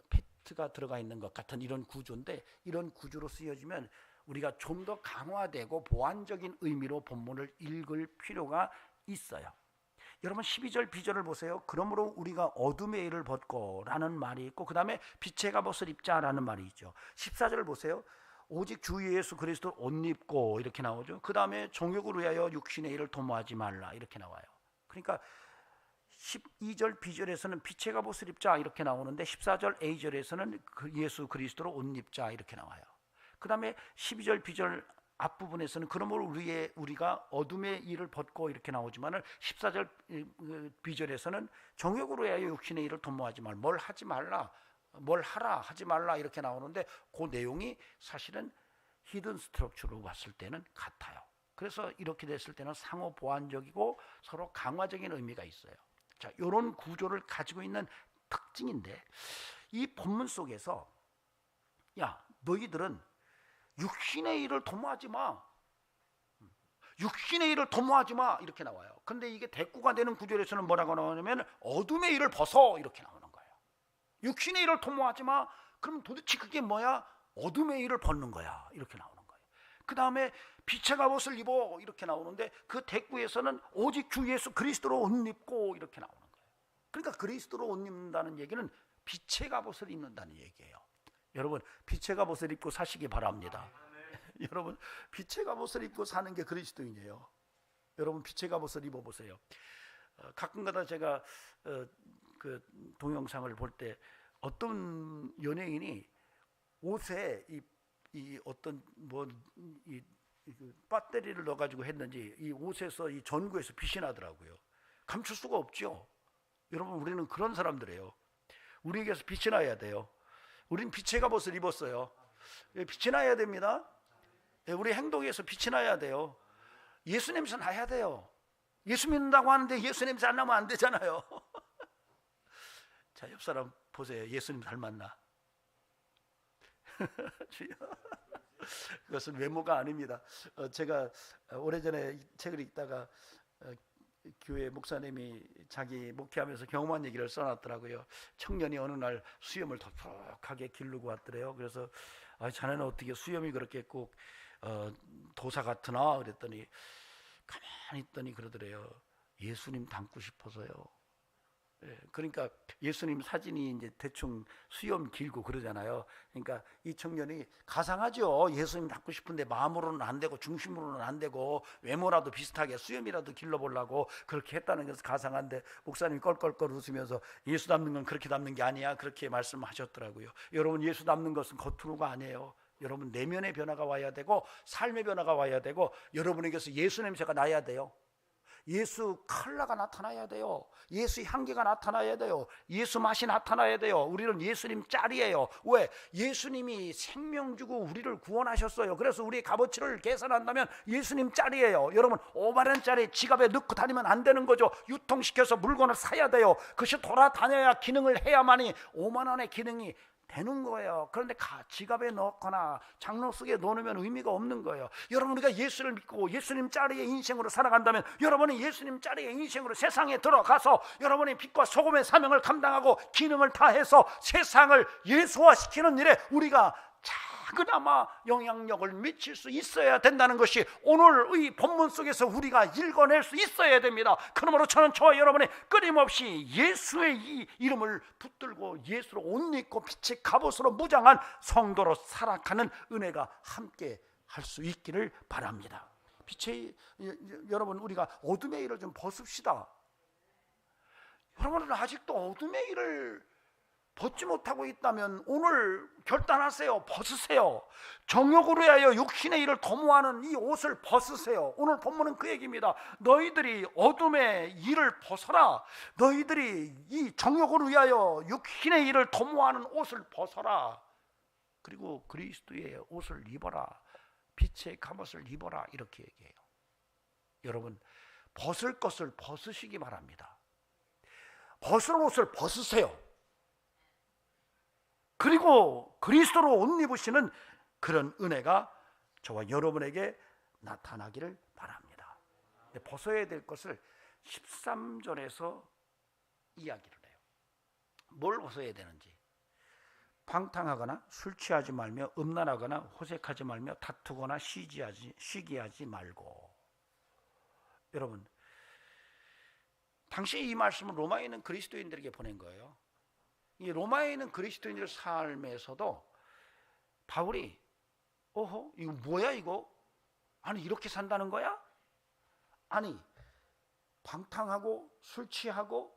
패트가 들어가 있는 것 같은 이런 구조인데, 이런 구조로 쓰여지면 우리가 좀 더 강화되고 보완적인 의미로 본문을 읽을 필요가 있어요. 여러분 12절 B절을 보세요. 그러므로 우리가 어둠의 일을 벗고 라는 말이 있고 그 다음에 빛의 갑옷을 입자라는 말이 있죠. 14절을 보세요. 오직 주 예수 그리스도 옷 입고 이렇게 나오죠. 그 다음에 정욕을 위하여 육신의 일을 도모하지 말라, 이렇게 나와요. 그러니까 12절 B절에서는 빛의 갑옷을 입자 이렇게 나오는데 14절 A절에서는 예수 그리스도로 옷 입자 이렇게 나와요. 그 다음에 12절 B절 앞부분에서는 그러므로 우리가 어둠의 일을 벗고 이렇게 나오지만 14절 B절에서는 정욕으로 하여 육신의 일을 도모하지 말라, 뭘 하지 말라, 뭘 하라 하지 말라 이렇게 나오는데, 그 내용이 사실은 히든 스트럭처로 봤을 때는 같아요. 그래서 이렇게 됐을 때는 상호 보완적이고 서로 강화적인 의미가 있어요. 자, 이런 구조를 가지고 있는 특징인데, 이 본문 속에서 야, 너희들은 육신의 일을 도모하지 마, 육신의 일을 도모하지 마 이렇게 나와요. 근데 이게 대꾸가 되는 구절에서는 뭐라고 나오냐면 어둠의 일을 벗어 이렇게 나오는 거예요. 육신의 일을 도모하지 마, 그럼 도대체 그게 뭐야? 어둠의 일을 벗는 거야 이렇게 나오는 거예요. 그 다음에 빛의 갑옷을 입어 이렇게 나오는데, 그 대꾸에서는 오직 주 예수 그리스도로 옷 입고 이렇게 나오는 거예요. 그러니까 그리스도로 옷 입는다는 얘기는 빛의 갑옷을 입는다는 얘기예요. 여러분 빛의 갑옷을 입고 사시기 바랍니다. 여러분 빛의 갑옷을 입고 사는 게 그리스도인이에요. 여러분 빛의 갑옷을 입어보세요. 가끔가다 제가 그 동영상을 볼 때 어떤 연예인이 옷에 이 어떤 이 배터리를 넣어가지고 했는지 이 옷에서 이 전구에서 빛이 나더라고요. 감출 수가 없죠. 여러분 우리는 그런 사람들이에요. 우리에게서 빛이 나야 돼요. 우린 빛의 갑옷을 입었어요. 빛이 나야 됩니다. 우리 행동에서 빛이 나야 돼요. 예수 냄새 나야 돼요. 예수 믿는다고 하는데 예수 냄새 안 나면 안 되잖아요. 자, 옆 사람 보세요. 예수님 닮았나? 그것은 외모가 아닙니다. 제가 오래전에 책을 읽다가 교회 목사님이 자기 목회하면서 경험한 얘기를 써놨더라고요. 청년이 어느 날 수염을 덕하게 기르고 왔더래요. 그래서 자네는 어떻게 수염이 그렇게 꼭 도사 같으나 그랬더니 가만히 있더니 그러더래요. 예수님 닮고 싶어서요. 그러니까 예수님 사진이 이제 대충 수염 길고 그러잖아요. 그러니까 이 청년이 가상하죠. 예수님 닮고 싶은데 마음으로는 안 되고 중심으로는 안 되고 외모라도 비슷하게 수염이라도 길러보려고 그렇게 했다는 것은 가상한데, 목사님이 껄껄껄 웃으면서 예수 닮는 건 그렇게 닮는 게 아니야, 그렇게 말씀하셨더라고요. 여러분, 예수 닮는 것은 겉으로가 아니에요. 여러분, 내면의 변화가 와야 되고 삶의 변화가 와야 되고, 여러분에게서 예수 냄새가 나야 돼요. 예수 컬러가 나타나야 돼요. 예수 향기가 나타나야 돼요. 예수 맛이 나타나야 돼요. 우리는 예수님 짤이에요. 왜? 예수님이 생명 주고 우리를 구원하셨어요. 그래서 우리의 값어치를 계산한다면 예수님 짤이에요. 여러분, 5만원짜리 지갑에 넣고 다니면 안 되는 거죠. 유통시켜서 물건을 사야 돼요. 그것이 돌아다녀야 기능을 해야만이 5만원의 기능이 되는 거예요. 그런데 지갑에 넣거나 장롱 속에 넣으면 의미가 없는 거예요. 여러분, 우리가 예수를 믿고 예수님 자리의 인생으로 살아간다면, 여러분이 예수님 자리의 인생으로 세상에 들어가서 여러분이 빛과 소금의 사명을 감당하고 기능을 다해서 세상을 예수화시키는 일에 우리가 작은아마 영향력을 미칠 수 있어야 된다는 것이 오늘의 본문 속에서 우리가 읽어낼 수 있어야 됩니다. 그러므로 저와 여러분이 끊임없이 예수의 이 이름을 붙들고 예수로 옷 입고 빛의 갑옷으로 무장한 성도로 살아가는 은혜가 함께 할 수 있기를 바랍니다. 빛의 여러분, 우리가 어둠의 일을 좀 벗읍시다. 여러분은 아직도 어둠의 일을 벗지 못하고 있다면 오늘 결단하세요. 벗으세요. 정욕으로 하여 육신의 일을 도모하는 이 옷을 벗으세요. 오늘 본문은 그 얘기입니다. 너희들이 어둠의 일을 벗어라. 너희들이 이 정욕을 위하여 육신의 일을 도모하는 옷을 벗어라. 그리고 그리스도의 옷을 입어라. 빛의 갑옷을 입어라. 이렇게 얘기해요. 여러분, 벗을 것을 벗으시기 바랍니다. 벗을 옷을 벗으세요. 그리고 그리스도로 옷 입으시는 그런 은혜가 저와 여러분에게 나타나기를 바랍니다. 벗어야 될 것을 13절에서 이야기를 해요. 뭘 벗어야 되는지. 방탕하거나 술 취하지 말며 음란하거나 호색하지 말며 다투거나 시기하지 말고. 여러분, 당시 이 말씀은 로마에 있는 그리스도인들에게 보낸 거예요. 이 로마에 있는 그리스도인들 삶에서도 바울이 이거 뭐야 이거? 아니, 이렇게 산다는 거야? 아니, 방탕하고 술 취하고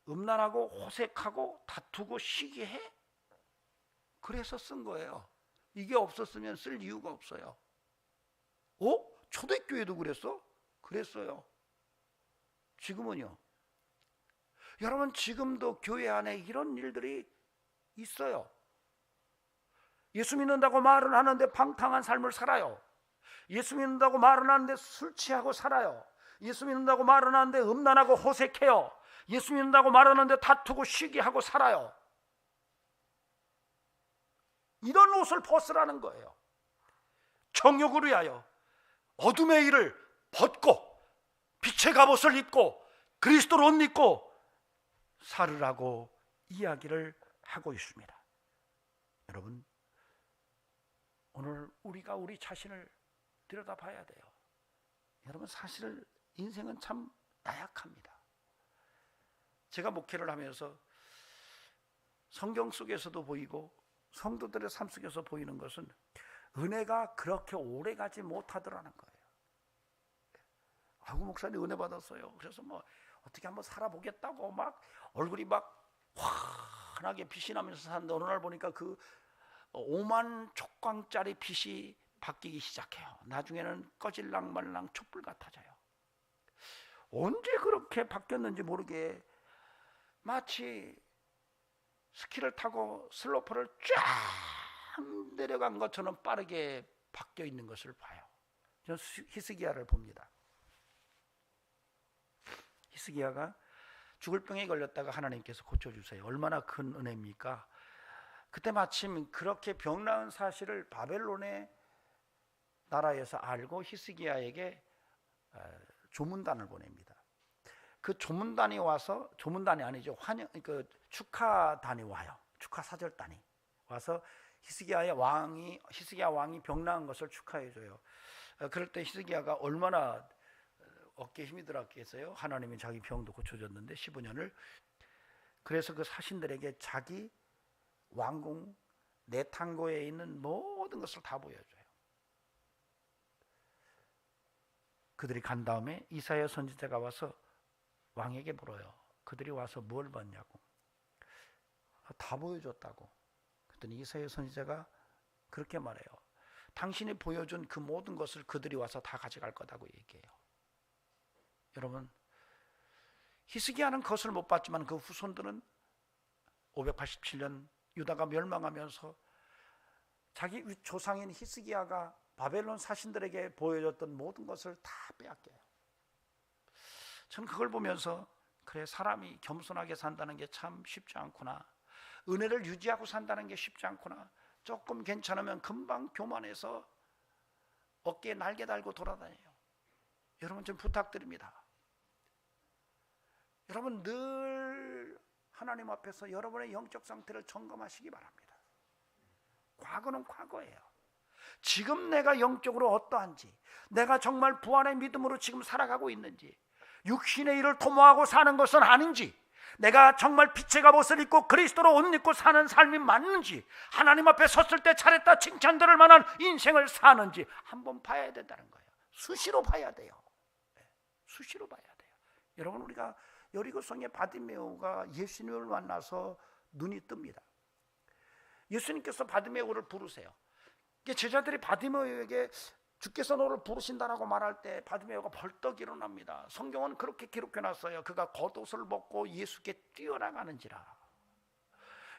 음란하고 호색하고 다투고 시기해? 그래서 쓴 거예요. 이게 없었으면 쓸 이유가 없어요. 초대교회도 그랬어? 그랬어요. 지금은요? 여러분, 지금도 교회 안에 이런 일들이 있어요. 예수 믿는다고 말은 하는데 방탕한 삶을 살아요. 예수 믿는다고 말은 하는데 술 취하고 살아요. 예수 믿는다고 말은 하는데 음란하고 호색해요. 예수 믿는다고 말하는데 다투고 시기하고 살아요. 이런 옷을 벗으라는 거예요. 정욕을 위하여 어둠의 일을 벗고 빛의 갑옷을 입고 그리스도로 옷 입고 살으라고 이야기를 하고 있습니다. 여러분, 오늘 우리가 우리 자신을 들여다봐야 돼요. 여러분, 사실 인생은 참 나약합니다. 제가 목회를 하면서 성경 속에서도 보이고 성도들의 삶 속에서 보이는 것은 은혜가 그렇게 오래가지 못하더라는 거예요. 아이고, 목사님 은혜 받았어요. 그래서 어떻게 한번 살아보겠다고 막 얼굴이 막 환하게 빛이 나면서 사는데 어느 날 보니까 그 5만 촉광짜리 빛이 바뀌기 시작해요. 나중에는 꺼질랑 말랑 촛불 같아져요. 언제 그렇게 바뀌었는지 모르게 마치 스키를 타고 슬로프를 쫙 내려간 것처럼 빠르게 바뀌어 있는 것을 봐요. 저는 히스기야를 봅니다. 히스기야가 죽을 병에 걸렸다가 하나님께서 고쳐주세요. 얼마나 큰 은혜입니까? 그때 마침 그렇게 병 나은 사실을 바벨론의 나라에서 알고 히스기야에게 조문단을 보냅니다. 그 조문단이 와서, 조문단이 아니죠, 축하단이 와요. 축하 사절단이 와서 히스기야 왕이 병나은 것을 축하해 줘요. 그럴 때 히스기야가 얼마나 어깨에 힘이 들었겠어요. 하나님이 자기 병도 고쳐줬는데 15년을. 그래서 그 사신들에게 자기 왕궁 내탕고에 있는 모든 것을 다 보여줘요. 그들이 간 다음에 이사야 선지자가 와서 왕에게 물어요. 그들이 와서 뭘 봤냐고. 다 보여줬다고. 그랬더니 이사야 선지자가 그렇게 말해요. 당신이 보여준 그 모든 것을 그들이 와서 다 가져갈 거다고 얘기해요. 여러분, 히스기야는 그것을 못 봤지만 그 후손들은 587년 유다가 멸망하면서 자기 조상인 히스기야가 바벨론 사신들에게 보여줬던 모든 것을 다 빼앗겨요. 저는 그걸 보면서 그래, 사람이 겸손하게 산다는 게 참 쉽지 않구나. 은혜를 유지하고 산다는 게 쉽지 않구나. 조금 괜찮으면 금방 교만해서 어깨에 날개 달고 돌아다녀요. 여러분, 좀 부탁드립니다. 여러분, 늘 하나님 앞에서 여러분의 영적 상태를 점검하시기 바랍니다. 과거는 과거예요. 지금 내가 영적으로 어떠한지, 내가 정말 부활의 믿음으로 지금 살아가고 있는지, 육신의 일을 도모하고 사는 것은 아닌지, 내가 정말 빛의 갑옷을 입고 그리스도로 옷 입고 사는 삶이 맞는지, 하나님 앞에 섰을 때 잘했다 칭찬 들을 만한 인생을 사는지 한번 봐야 된다는 거예요. 수시로 봐야 돼요. 수시로 봐야 돼요. 여러분, 우리가 여리고성의 바디메오가 예수님을 만나서 눈이 뜹니다. 예수님께서 바디메오를 부르세요. 제자들이 바디메오에게 주께서 너를 부르신다라고 말할 때 바디메오가 벌떡 일어납니다. 성경은 그렇게 기록해놨어요. 그가 겉옷을 벗고 예수께 뛰어나가는지라.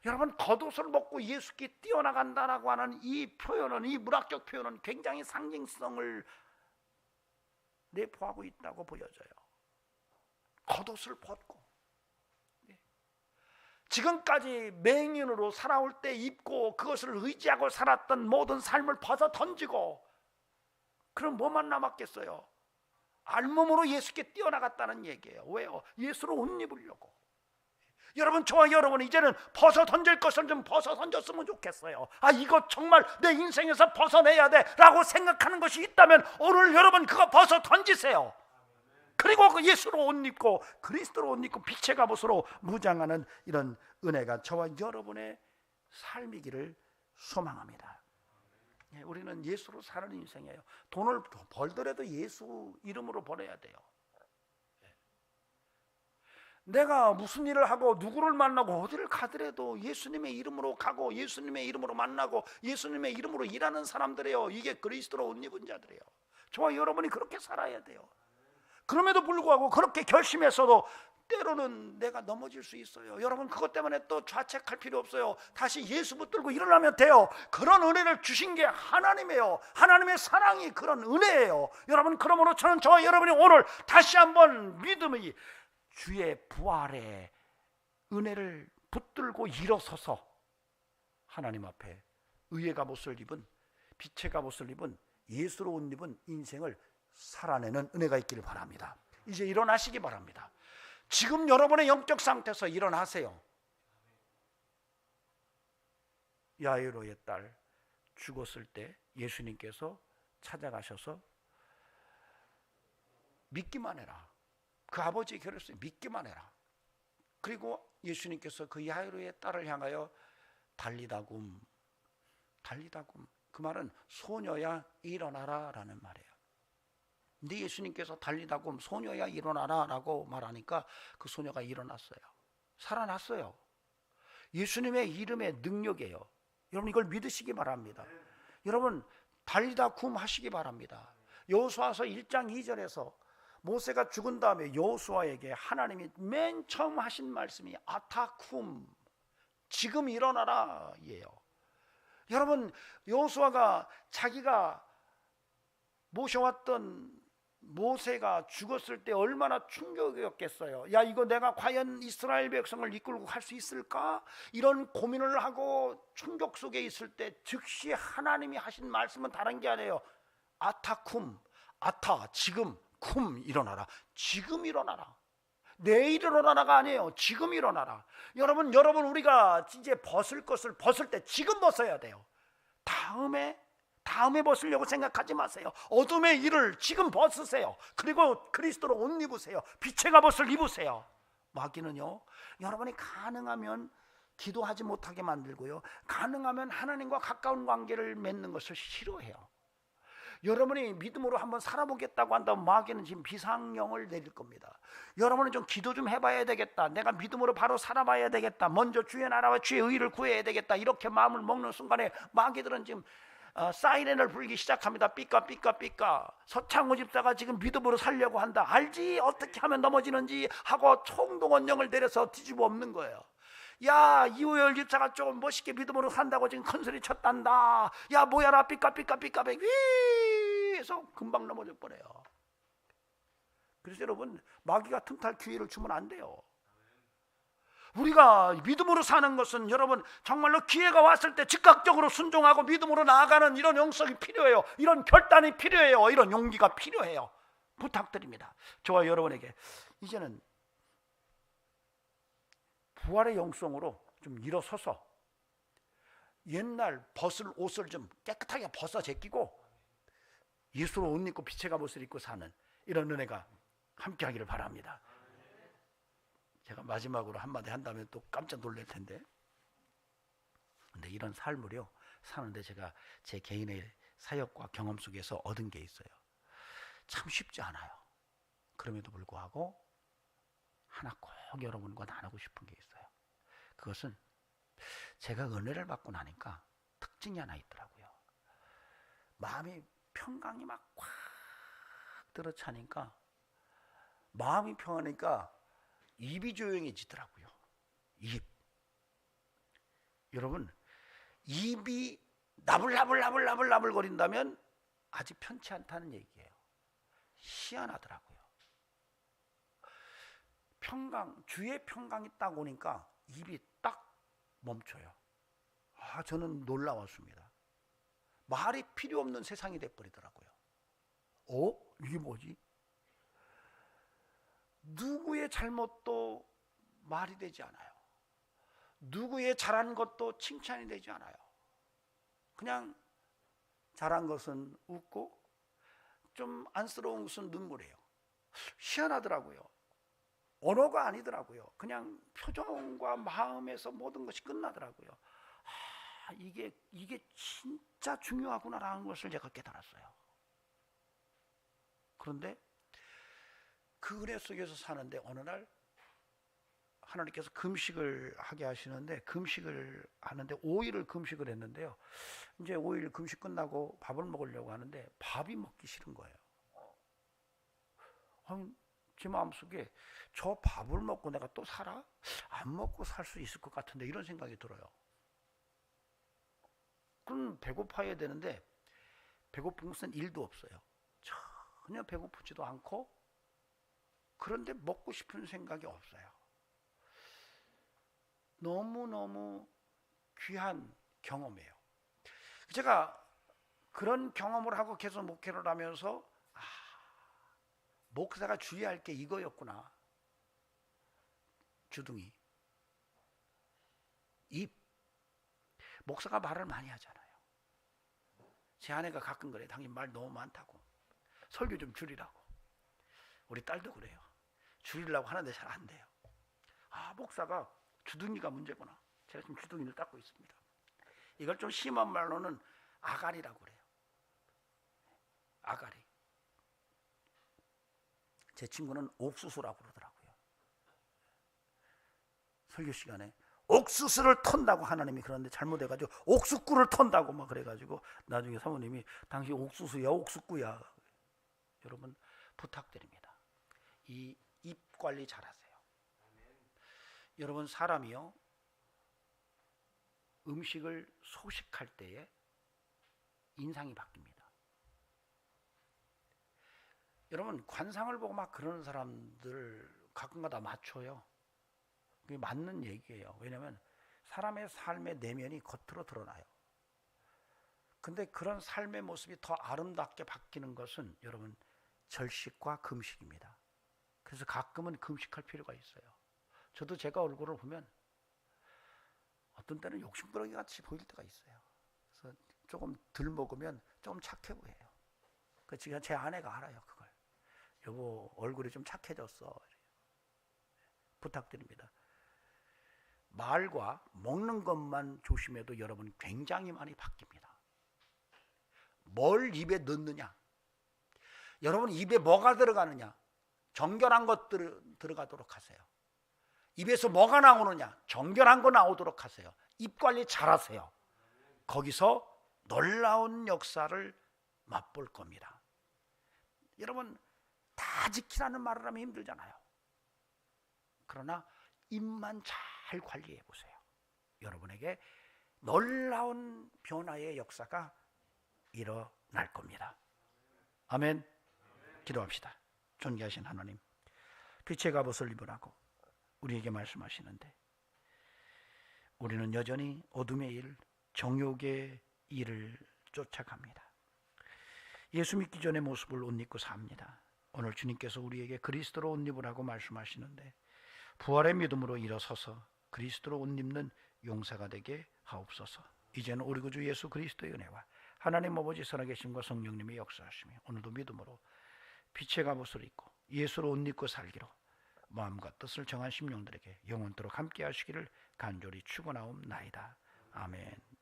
여러분, 겉옷을 벗고 예수께 뛰어나간다라고 하는 이 표현은, 이 문학적 표현은 굉장히 상징성을 내포하고 있다고 보여져요. 겉옷을 벗고, 지금까지 맹인으로 살아올 때 입고 그것을 의지하고 살았던 모든 삶을 벗어 던지고, 그럼 뭐만 남았겠어요? 알몸으로 예수께 뛰어나갔다는 얘기예요. 왜요? 예수로 옷 입으려고. 여러분, 저와 여러분, 이제는 벗어 던질 것을 좀 벗어 던졌으면 좋겠어요. 이거 정말 내 인생에서 벗어내야 돼 라고 생각하는 것이 있다면 오늘 여러분 그거 벗어 던지세요. 그리고 그 예수로 옷 입고 그리스도로 옷 입고 빛의 갑옷으로 무장하는 이런 은혜가 저와 여러분의 삶이기를 소망합니다. 우리는 예수로 사는 인생이에요. 돈을 벌더라도 예수 이름으로 벌어야 돼요. 내가 무슨 일을 하고 누구를 만나고 어디를 가더라도 예수님의 이름으로 가고 예수님의 이름으로 만나고 예수님의 이름으로 일하는 사람들이에요. 이게 그리스도로 옷 입은 자들이에요. 저와 여러분이 그렇게 살아야 돼요. 그럼에도 불구하고 그렇게 결심했어도 때로는 내가 넘어질 수 있어요. 여러분, 그것 때문에 또 좌책할 필요 없어요. 다시 예수 붙들고 일어나면 돼요. 그런 은혜를 주신 게 하나님이에요. 하나님의 사랑이 그런 은혜예요. 여러분, 그러므로 저와 여러분이 오늘 다시 한번 믿음의 주의 부활의 은혜를 붙들고 일어서서 하나님 앞에 의의 갑옷을 입은, 빛의 갑옷을 입은, 예수로 옷 입은 인생을 살아내는 은혜가 있기를 바랍니다. 이제 일어나시기 바랍니다. 지금 여러분의 영적 상태에서 일어나세요. 야이로의 딸 죽었을 때 예수님께서 찾아가셔서 믿기만 해라. 그 아버지의 결혼을 믿기만 해라. 그리고 예수님께서 그 야이로의 딸을 향하여 달리다굼, 달리다굼. 그 말은 소녀야 일어나라 라는 말이에요. 근데 예수님께서 달리다굼, 소녀야 일어나라 라고 말하니까 그 소녀가 일어났어요. 살아났어요. 예수님의 이름의 능력이에요. 여러분, 이걸 믿으시기 바랍니다. 여러분, 달리다굼 하시기 바랍니다. 여호수아서 1장 2절에서 모세가 죽은 다음에 여호수아에게 하나님이 맨 처음 하신 말씀이 아타쿰, 지금 일어나라 예요. 여러분, 여호수아가 자기가 모셔왔던 모세가 죽었을 때 얼마나 충격이었겠어요. 야, 이거 내가 과연 이스라엘 백성을 이끌고 갈 수 있을까? 이런 고민을 하고 충격 속에 있을 때 즉시 하나님이 하신 말씀은 다른 게 아니에요. 아타쿰, 아타, 지금, 쿰, 일어나라. 지금 일어나라. 내일 일어나라가 아니에요. 지금 일어나라. 여러분 우리가 이제 벗을 것을 벗을 때 지금 벗어야 돼요. 다음에 벗으려고 생각하지 마세요. 어둠의 일을 지금 벗으세요. 그리고 그리스도로 옷 입으세요. 빛의 갑옷을 입으세요. 마귀는요, 여러분이 가능하면 기도하지 못하게 만들고요, 가능하면 하나님과 가까운 관계를 맺는 것을 싫어해요. 여러분이 믿음으로 한번 살아보겠다고 한다면 마귀는 지금 비상령을 내릴 겁니다. 여러분은 좀 기도 좀 해봐야 되겠다, 내가 믿음으로 바로 살아봐야 되겠다, 먼저 주의 나라와 주의 의를 구해야 되겠다, 이렇게 마음을 먹는 순간에 마귀들은 지금 사이렌을 불기 시작합니다. 삐까 삐까 삐까. 서창호 집사가 지금 믿음으로 살려고 한다, 알지? 어떻게 하면 넘어지는지 하고 총동원령을 내려서 뒤집어 엎는 거예요. 야, 이호열 집사가 조금 멋있게 믿음으로 산다고 지금 큰소리 쳤단다. 야, 뭐야라, 삐까 삐까 삐까 삐 해서 금방 넘어져 버려요. 그래서 여러분, 마귀가 틈탈 기회를 주면 안 돼요. 우리가 믿음으로 사는 것은 여러분 정말로 기회가 왔을 때 즉각적으로 순종하고 믿음으로 나아가는 이런 영성이 필요해요. 이런 결단이 필요해요. 이런 용기가 필요해요. 부탁드립니다. 저와 여러분에게 이제는 부활의 영성으로 좀 일어서서 옛날 벗을 옷을 좀 깨끗하게 벗어 제끼고 예수로 옷 입고 빛의 갑옷을 입고 사는 이런 은혜가 함께 하기를 바랍니다. 제가 마지막으로 한마디 한다면 또 깜짝 놀랄 텐데, 근데 이런 삶을요 사는데 제가 제 개인의 사역과 경험 속에서 얻은 게 있어요. 참 쉽지 않아요. 그럼에도 불구하고 하나 꼭 여러분과 나누고 싶은 게 있어요. 그것은 제가 은혜를 받고 나니까 특징이 하나 있더라고요. 마음이 평강이 막 꽉 들어차니까, 마음이 평하니까 입이 조용해지더라고요. 입. 여러분, 입이 나불나불 거린다면 아직 편치 않다는 얘기예요. 희한하더라고요. 평강, 주의 평강이 딱 오니까 입이 딱 멈춰요. 저는 놀라웠습니다. 말이 필요 없는 세상이 돼버리더라고요. 이게 뭐지? 누구의 잘못도 말이 되지 않아요. 누구의 잘한 것도 칭찬이 되지 않아요. 그냥 잘한 것은 웃고 좀 안쓰러운 것은 눈물이에요. 희한하더라고요. 언어가 아니더라고요. 그냥 표정과 마음에서 모든 것이 끝나더라고요. 이게 진짜 중요하구나라는 것을 제가 깨달았어요. 그런데 그 은혜 속에서 사는데 어느 날 하나님께서 금식을 하게 하시는데, 금식을 하는데 5일을 금식을 했는데요, 이제 5일 금식 끝나고 밥을 먹으려고 하는데 밥이 먹기 싫은 거예요. 제 마음속에 저 밥을 먹고 내가 또 살아? 안 먹고 살 수 있을 것 같은데 이런 생각이 들어요. 그럼 배고파야 되는데 배고픈 것은 1도 없어요. 전혀 배고프지도 않고, 그런데 먹고 싶은 생각이 없어요. 너무너무 귀한 경험이에요. 제가 그런 경험을 하고 계속 목회를 하면서 목사가 주의할 게 이거였구나. 주둥이, 입. 목사가 말을 많이 하잖아요. 제 아내가 가끔 그래. 당신 말 너무 많다고. 설교 좀 줄이라고. 우리 딸도 그래요. 줄이려고 하는데 잘 안 돼요. 목사가 주둥이가 문제구나. 제가 지금 주둥이를 닦고 있습니다. 이걸 좀 심한 말로는 아가리라고 그래요. 아가리. 제 친구는 옥수수라고 그러더라고요. 설교 시간에 옥수수를 턴다고 하나님이 그러는데 잘못해가지고 옥수꾸를 턴다고 막 그래가지고 나중에 사모님이 당신 옥수수야 옥수꾸야. 여러분 부탁드립니다. 이 입 관리 잘하세요. 여러분 사람이요 음식을 소식할 때에 인상이 바뀝니다. 여러분 관상을 보고 막 그러는 사람들 가끔가다 맞춰요. 그게 맞는 얘기예요. 왜냐하면 사람의 삶의 내면이 겉으로 드러나요. 근데 그런 삶의 모습이 더 아름답게 바뀌는 것은 여러분 절식과 금식입니다. 그래서 가끔은 금식할 필요가 있어요. 저도 제가 얼굴을 보면 어떤 때는 욕심부러기 같이 보일 때가 있어요. 그래서 조금 덜 먹으면 좀 착해 보여요. 그 지금 제 아내가 알아요, 그걸. 여보, 얼굴이 좀 착해졌어. 부탁드립니다. 말과 먹는 것만 조심해도 여러분 굉장히 많이 바뀝니다. 뭘 입에 넣느냐, 여러분 입에 뭐가 들어가느냐, 정결한 것들 들어가도록 하세요. 입에서 뭐가 나오느냐, 정결한 거 나오도록 하세요. 입 관리 잘하세요. 거기서 놀라운 역사를 맛볼 겁니다. 여러분, 다 지키라는 말을 하면 힘들잖아요. 그러나 입만 잘 관리해 보세요. 여러분에게 놀라운 변화의 역사가 일어날 겁니다. 아멘. 기도합시다. 존귀하신 하나님, 빛의 갑옷을 입으라고 우리에게 말씀하시는데 우리는 여전히 어둠의 일, 정욕의 일을 쫓아갑니다. 예수 믿기 전의 모습을 옷 입고 삽니다. 오늘 주님께서 우리에게 그리스도로 옷 입으라고 말씀하시는데 부활의 믿음으로 일어서서 그리스도로 옷 입는 용사가 되게 하옵소서. 이제는 우리 구주 예수 그리스도의 은혜와 하나님 아버지 살아계심과 성령님의 역사하심이 오늘도 믿음으로 빛의 갑옷을 입고 예수로 옷 입고 살기로 마음과 뜻을 정한 심령들에게 영원토록 함께 하시기를 간절히 축원하옵나이다. 아멘.